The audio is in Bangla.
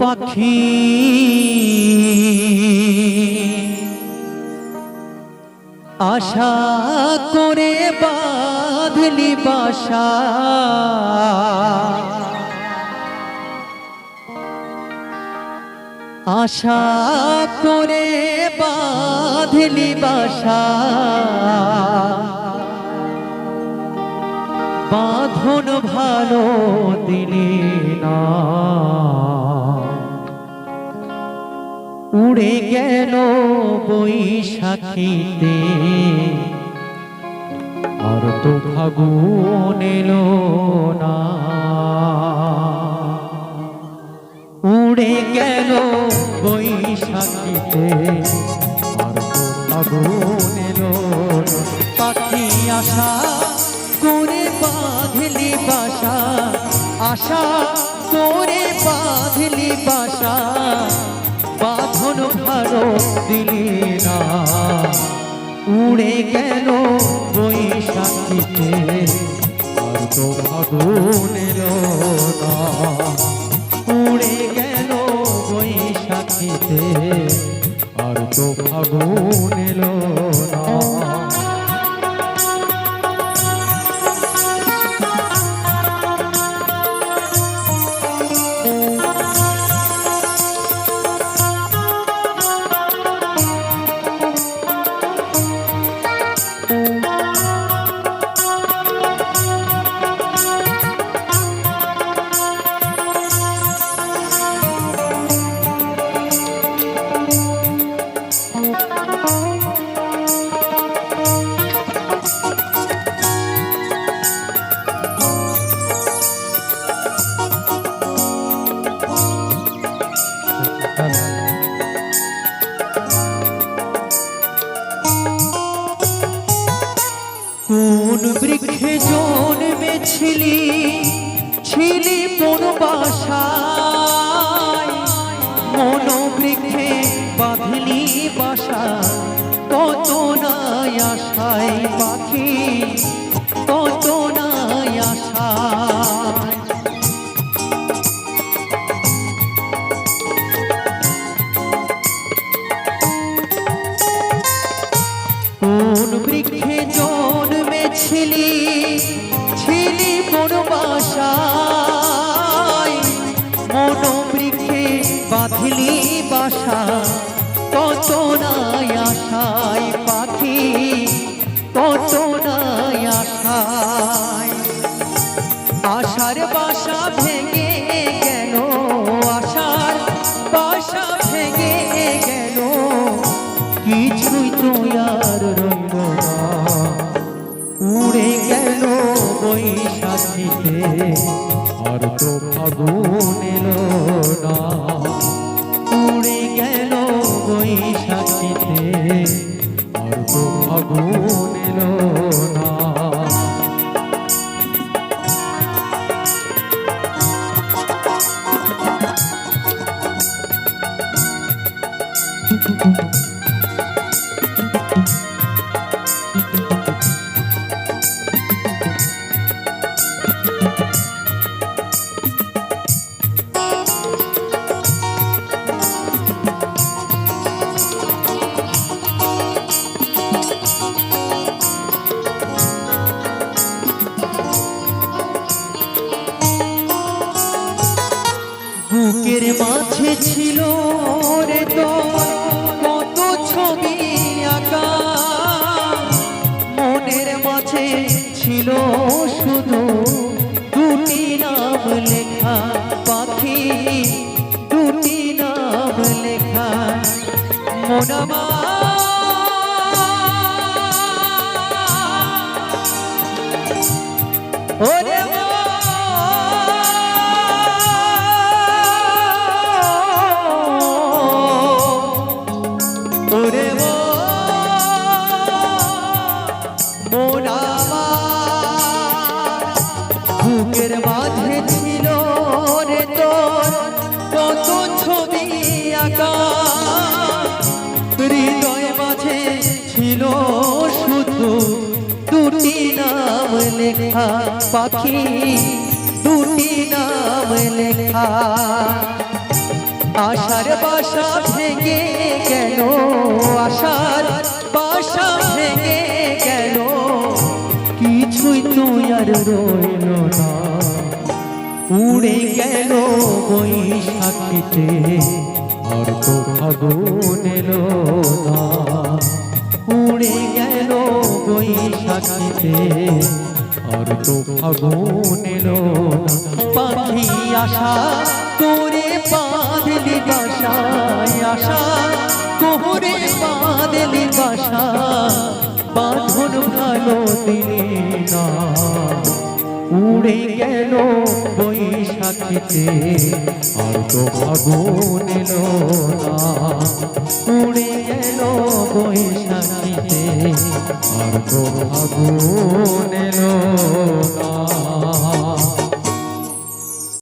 পাখি আশা করে বাঁধলি বাসা, আশা করে বাঁধলি বাসা, বাঁধন ভালো দিলি না, উড়ে গেল বৈশাখীতে, আর তো ফাগুন এলো না, উড়ে গেল বৈশাখীতে, আর তো ফাগুন এলো না। পাখি আশা করে বাঁধলি বাসা, আশা করে বাঁধলি বাসা, বাঁধন ভালো দিলি না, উড়ে গেল বৈশাখীতে, আর তো ফাগুন এলো না, উড়ে গেল বৈশাখীতে, আর তো ফাগুন এলো না। কোন বৃক্ষে জন্মেছিলি, ছিলি কোন বাসায়, মন বৃক্ষে বাঁধলি বাসা, কত নাই আশায় পাখি, কত নাই আশায়। কোন বৃক্ষে জন্মেছিলি, ছিলি কোন বাসায়, মন বৃক্ষে বাঁধলি বাসা, কত নাই আশায় পাখি, কত নাই আশায়। আশার বাসা ভেঙে গেল, আশার বাসা ভেঙে গেল, কিছুই তো আর রইল না, উড়ে গেল বৈশাখীতে, আর তো ফাগুন এলো না, উড়ে গেল বৈশাখীতে, আর তো ফাগুন এলো না। বুকের মাঝে ছিল রে তোর কত ছবি আঁকা, মনের মাঝে ছিল শুধু দুটি নাম লেখা পাখি, দুটি নাম লেখা। মন ওরে ওরে মন আমার বুকের মাঝে ছিল রে তোর কত ছবি আঁকা, হৃদয় মাঝে ছিল শুধু দুটি নাম লেখা পাখি, দুটি নাম লেখা। আশার বাসা ভেঙে গেল, আশার বাসা ভেঙে গেল, কিছুই তো আর রইল না। উড়ে গেল বৈশাখীতে, আর তো ফাগুন এলো না। উড়ে গেল বৈশাখীতে, আর তো ফাগুন এলো না। পাখি আশা করে বাঁধলি বাসায়, আশা করে বাঁধলি বাসা, বাঁধন ভালো দিলি না। উড়ে গেল বৈশাখীতে, আর তো ফাগুন এলো না। উড়ে গেল বৈশাখীতে, আর তো ফাগুন এলো না।